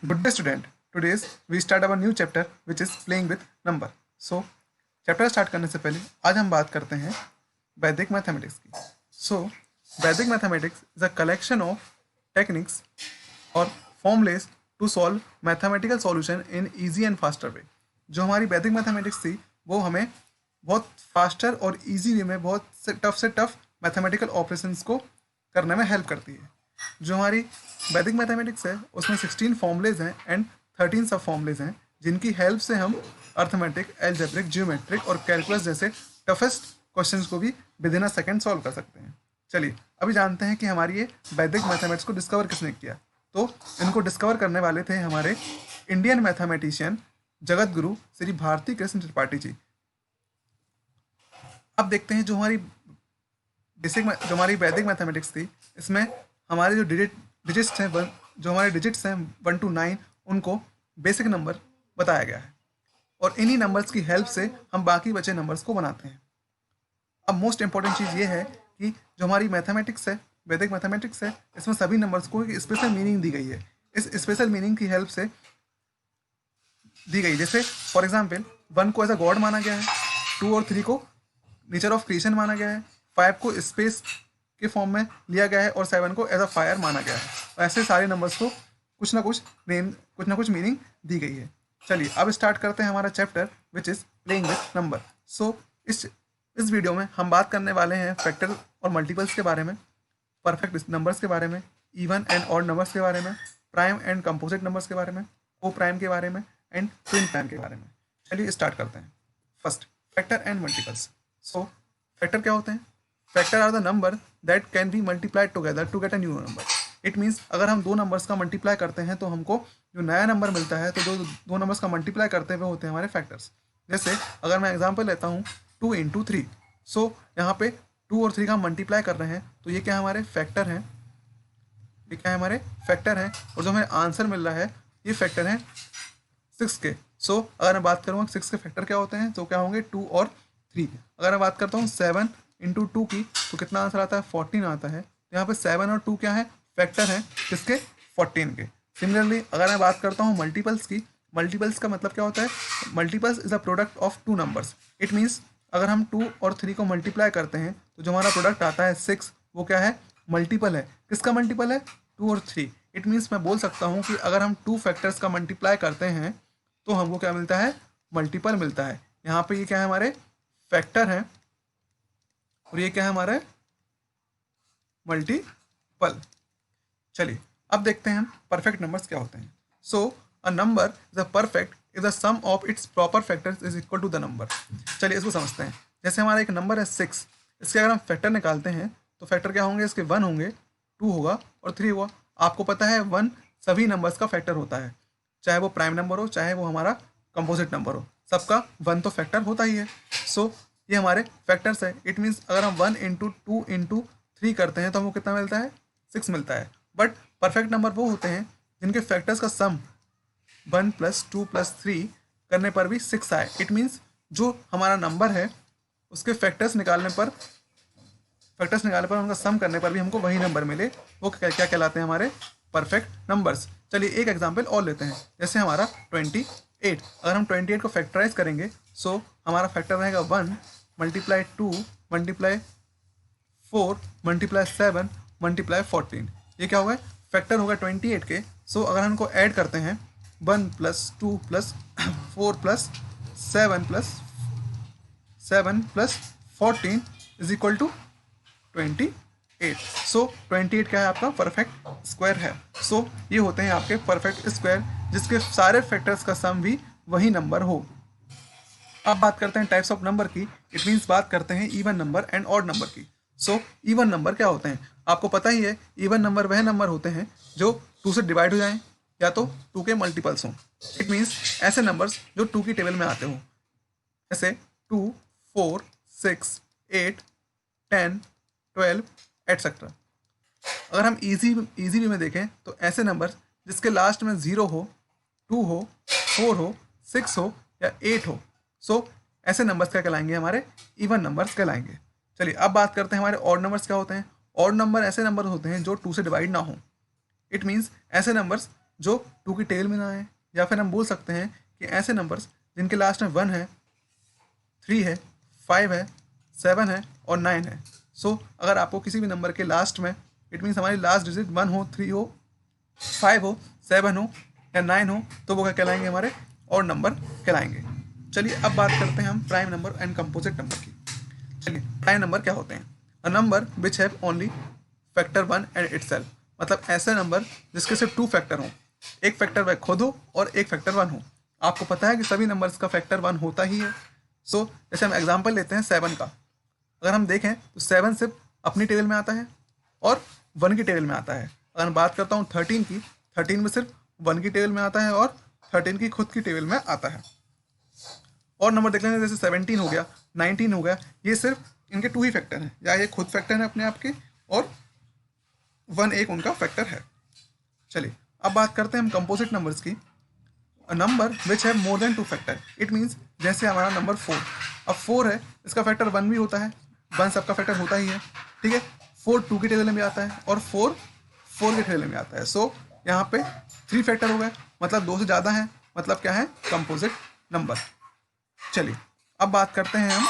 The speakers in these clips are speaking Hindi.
Good day student. Today we start our new chapter which is playing with number. So chapter start करने से पहले आज हम बात करते हैं वैदिक मैथमेटिक्स की. So Vedic mathematics is a collection of techniques और formulas to solve mathematical solution in easy and faster way. जो हमारी वैदिक मैथमेटिक्स थी वो हमें बहुत फास्टर और इजी वे में बहुत से टफ मैथमेटिकल ऑपरेशंस को करने में हेल्प करती है. जो हमारी वैदिक मैथमेटिक्स है उसमें 16 फॉर्मूलेज हैं एंड 13 सब फॉर्मूलेज हैं जिनकी हेल्प से हम अर्थमेटिक, एल्जेब्रिक, जियोमेट्रिक और कैलकुलस जैसे टफेस्ट क्वेश्चंस को भी with in a second solve कर सकते हैं. चलिए अभी जानते हैं कि हमारी ये वैदिक मैथमेटिक्स को डिस्कवर किसने किया. तो इनको डिस्कवर करने वाले थे हमारे इंडियन मैथमेटिशियन जगत गुरु श्री भारती कृष्ण त्रिपाठी जी. अब देखते हैं जो हमारी वैदिक मैथमेटिक्स थी इसमें हमारे जो डिजिट्स हैं जो हमारे डिजिट्स हैं 1 to 9 उनको बेसिक नंबर बताया गया है और इन्हीं नंबर्स की हेल्प से हम बाकी बचे नंबर्स को बनाते हैं. अब मोस्ट इंपॉर्टेंट चीज़ ये है कि जो हमारी मैथमेटिक्स है, वैदिक मैथमेटिक्स है, इसमें सभी नंबर्स को एक स्पेशल मीनिंग दी गई है. इस स्पेशल मीनिंग की हेल्प से दी गई. जैसे फॉर एग्जाम्पल 1 को एज अ गॉड माना गया है, 2 और 3 को नेचर ऑफ क्रिएशन माना गया है, 5 को स्पेस के फॉर्म में लिया गया है और 7 को एज अ फायर माना गया है. ऐसे सारे नंबर्स को कुछ ना कुछ मीनिंग दी गई है. चलिए अब स्टार्ट करते हैं हमारा chapter which is playing with number. So इस वीडियो में हम बात करने वाले हैं फैक्टर और मल्टीपल्स के बारे में, परफेक्ट नंबर्स के बारे में, इवन एंड ऑड नंबर्स के बारे में, प्राइम एंड कंपोजिट नंबर्स के बारे में, को प्राइम के बारे में एंड ट्विन प्राइम के बारे में. चलिए स्टार्ट करते हैं. First, factor and multiples. So factor क्या होते हैं? Factor are the number that can be multiplied together to get a new number. It means अगर हम दो नंबर्स का मल्टीप्लाई करते हैं तो हमको जो नया नंबर मिलता है तो दो नंबर्स का मल्टीप्लाई करते हुए होते हैं हमारे फैक्टर्स. जैसे अगर मैं एग्जांपल लेता हूँ 2 into 3. सो यहाँ पे 2 और 3 का मल्टीप्लाई कर रहे हैं तो ये क्या हमारे फैक्टर हैं, ये क्या है हमारे फैक्टर हैं. और जो हमें आंसर मिल रहा है ये फैक्टर हैं 6 के. सो अगर मैं बात करूँगा 6 के फैक्टर क्या होते हैं तो क्या होंगे 2 और 3. अगर मैं बात करता हूँ 7 into 2 की तो कितना आंसर आता है 14 आता है. तो यहाँ पे 7 और 2 क्या है फैक्टर हैं किसके 14 के. सिमिलरली अगर मैं बात करता हूँ मल्टीपल्स की, मल्टीपल्स का मतलब क्या होता है? Multiples is a product of 2 numbers. It means अगर हम 2 और 3 को मल्टीप्लाई करते हैं तो जो हमारा प्रोडक्ट आता है 6 वो क्या है मल्टीपल है. किसका मल्टीपल है? 2 और 3. इट मीन्स मैं बोल सकता हूँ कि अगर हम 2 फैक्टर्स का मल्टीप्लाई करते हैं तो हमको क्या मिलता है मल्टीपल मिलता है. यहाँ पे ये क्या है हमारे फैक्टर हैं और ये क्या है हमारे मल्टीपल. चलिए अब देखते हैं हम परफेक्ट नंबर्स क्या होते हैं. So a number is a perfect is the sum of its proper factors is equal to the number. चलिए इसको समझते हैं. जैसे हमारा एक नंबर है 6, इसके अगर हम फैक्टर निकालते हैं तो फैक्टर क्या होंगे? इसके 1 होंगे, 2 होगा और 3 होगा. आपको पता है 1 सभी नंबर्स का फैक्टर होता है, चाहे वो प्राइम नंबर हो चाहे वो हमारा कंपोजिट नंबर हो, सबका 1 तो फैक्टर होता ही है. सो ये हमारे फैक्टर्स है. इट मीन्स अगर हम 1 into 2 into 3 करते हैं तो हमको कितना मिलता है 6 मिलता है. बट परफेक्ट नंबर वो होते हैं जिनके फैक्टर्स का सम 1 + 2 + 3 करने पर भी 6 आए. इट मीन्स जो हमारा नंबर है उसके फैक्टर्स निकालने पर उनका सम करने पर भी हमको वही नंबर मिले, वो क्या कहलाते हैं हमारे परफेक्ट नंबर्स. चलिए एक एग्जांपल और लेते हैं. जैसे हमारा 28. अगर हम 28 को फैक्टराइज करेंगे सो हमारा फैक्टर रहेगा 1 × 2 × 4 × 7 × 14. ये क्या होगा फैक्टर होगा 28 के. सो अगर हम इनको ऐड करते हैं 1 + 2 + 4 + 7 + 14 इज इक्वल टू 28. सो 28 क्या है आपका परफेक्ट स्क्वायर है. सो ये होते हैं आपके परफेक्ट स्क्वायर जिसके सारे फैक्टर्स का सम भी वही नंबर हो. अब बात करते हैं टाइप्स ऑफ नंबर की. इट मीन्स बात करते हैं even number and odd number की. सो इवन नंबर क्या होते हैं? आपको पता ही है इवन नंबर वह नंबर होते हैं जो 2 से डिवाइड हो जाएं या तो 2 के मल्टीपल्स हों. इट मीन्स ऐसे नंबर्स जो 2 की टेबल में आते हों, जैसे 2, 4, 6, 8, 10, 12 एटसेट्रा. अगर हम इजी वे में देखें तो ऐसे नंबर जिसके लास्ट में 0 हो, 2 हो, 4 हो, 6 हो या 8 हो, सो ऐसे नंबर्स क्या कहलाएंगे हमारे इवन नंबर्स कहलाएंगे. चलिए अब बात करते हैं हमारे ऑड नंबर्स क्या होते हैं. ऑड नंबर ऐसे नंबर होते हैं जो 2 से डिवाइड ना हो. इट मीन्स ऐसे नंबर्स जो 2 की टेल में ना आए, या फिर हम बोल सकते हैं कि ऐसे नंबर्स जिनके लास्ट में 1 है, 3 है, 5 है, 7 है और 9 है। सो अगर आपको किसी भी नंबर के लास्ट में, इट मीन्स हमारी लास्ट डिजिट 1 हो, 3 हो, 5 हो, 7 हो या 9 हो, तो वो क्या कहलाएंगे, हमारे और नंबर कहलाएंगे। चलिए अब बात करते हैं हम prime number and composite number की। चलिए प्राइम नंबर क्या होते हैं? A number which have only factor 1 and itself, मतलब ऐसे नंबर जिसके सिर्फ 2 फैक्टर हों, एक फैक्टर वह खुद हो और एक फैक्टर 1 हो। आपको पता है कि सभी नंबर्स का फैक्टर 1 होता ही है। सो जैसे हम एग्जांपल लेते हैं 7 का, अगर हम देखें तो 7 सिर्फ अपनी टेबल में आता है और 1 की टेबल में आता है। अगर मैं बात करता हूँ 13 की, 13 में सिर्फ 1 की टेबल में आता है और 13 की खुद की टेबल में आता है। और नंबर देख लेंगे, जैसे 17 हो गया, 19 हो गया, ये सिर्फ इनके 2 ही फैक्टर हैं, या ये खुद फैक्टर हैं अपने आप के, और 1 एक उनका फैक्टर है। चलिए अब बात करते हैं हम कंपोजिट नंबर्स की। A number which have more than 2 factor, it means जैसे हमारा नंबर 4, अब 4 है, इसका फैक्टर 1 भी होता है, 1 सबका फैक्टर होता ही है, ठीक है। 4 2 की टेबल में भी आता है और 4 4 की टेबल में आता है। सो यहाँ पे 3 फैक्टर हो गए, मतलब 2 से ज़्यादा है, मतलब क्या है, कंपोजिट नंबर। चलिए अब बात करते हैं हम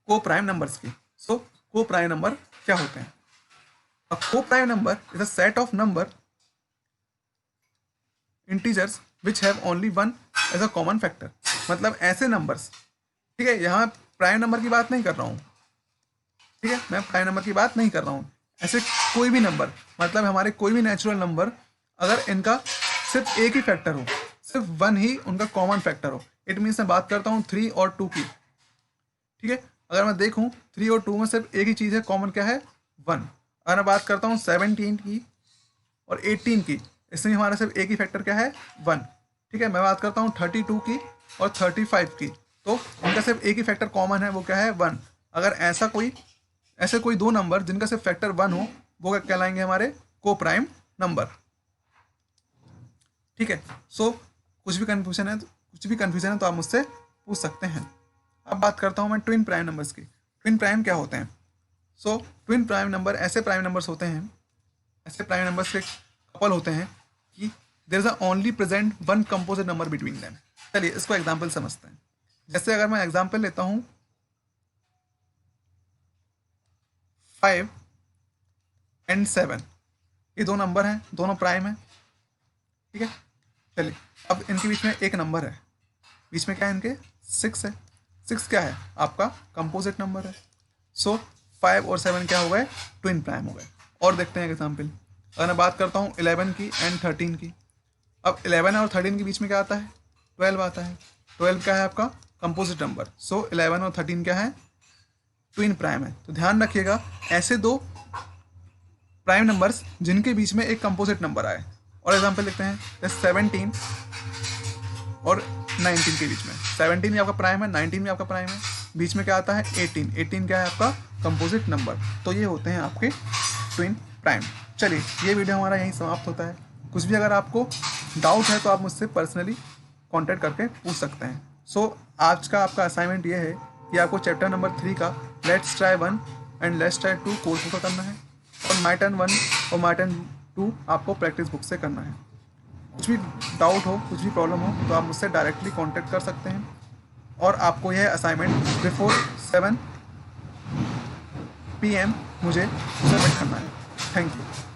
को प्राइम नंबर्स की। सो को प्राइम नंबर क्या होते हैं? A coprime number is a set of number integers which have only 1 as a common factor, मतलब ऐसे नंबर्स, ठीक है, यहाँ प्राइम नंबर की बात नहीं कर रहा हूँ, ठीक है, मैं प्राइम नंबर की बात नहीं कर रहा हूँ, ऐसे कोई भी नंबर, मतलब हमारे कोई भी नेचुरल नंबर, अगर इनका सिर्फ एक ही फैक्टर हो, सिर्फ 1 ही उनका कॉमन फैक्टर हो, इट मीन्स मैं बात करता हूँ 3 और 2 की, ठीक है। अगर मैं देखूँ 3 और 2 में सिर्फ एक ही चीज़ है कॉमन, क्या है, 1। अगर मैं बात करता हूँ 17 की और 18 की, इसमें हमारा सिर्फ एक ही फैक्टर क्या है, 1, ठीक है। मैं बात करता हूँ 32 की और 35 की, तो उनका सिर्फ एक ही फैक्टर कॉमन है, वो क्या है, 1। अगर ऐसे कोई 2 नंबर जिनका सिर्फ फैक्टर 1 हो, वो क्या कहलाएंगे, हमारे को प्राइम नंबर, ठीक है। सो कुछ भी कन्फ्यूजन है तो आप मुझसे पूछ सकते हैं। अब बात करता हूँ मैं ट्विन प्राइम नंबर्स की। ट्विन प्राइम क्या होते हैं? सो ट्विन प्राइम नंबर ऐसे प्राइम नंबर्स होते हैं, ऐसे प्राइम नंबर्स के कपल होते हैं कि there is a only present 1 composite number between them. चलिए इसको एग्जांपल समझते हैं। जैसे अगर मैं एग्जांपल लेता हूँ 5 एंड 7, ये 2 नंबर हैं, दोनों प्राइम हैं, ठीक है। चलिए अब इनके बीच में एक नंबर है, बीच में क्या है इनके, 6 है। 6 क्या है, आपका कंपोजिट नंबर है। सो 5 और 7 क्या हो गए, ट्विन प्राइम हो गए। और देखते हैं एग्जाम्पल, अगर मैं बात करता हूँ 11 की एंड 13 की, अब 11 और 13 के बीच में क्या आता है, 12 आता है। 12 क्या है आपका कंपोजिट नंबर। सो 11 और 13 क्या है, ट्विन प्राइम है। तो ध्यान रखिएगा, ऐसे 2 प्राइम नंबर्स जिनके बीच में एक कंपोजिट नंबर आए। और एग्जाम्पल लिखते हैं, जैसे 17 और 19 के बीच में, 17 भी आपका प्राइम है, 19 भी आपका प्राइम है, बीच में क्या आता है, 18। 18 क्या है आपका कंपोजिट नंबर। तो ये होते हैं आपके ट्विन प्राइम। चलिए ये वीडियो हमारा यहीं समाप्त होता है। कुछ भी अगर आपको डाउट है तो आप मुझसे पर्सनली कांटेक्ट करके पूछ सकते हैं। सो आज का आपका असाइनमेंट ये है कि आपको चैप्टर नंबर 3 का let's try 1 and let's try 2 course book का करना है, और माई टर्न 1 और माई टर्न 2 आपको प्रैक्टिस बुक से करना है। कुछ भी डाउट हो, कुछ भी प्रॉब्लम हो, तो आप मुझसे डायरेक्टली कांटेक्ट कर सकते हैं। और आपको यह असाइनमेंट बिफोर 7 PM मुझे सबमिट करना है। Thank you.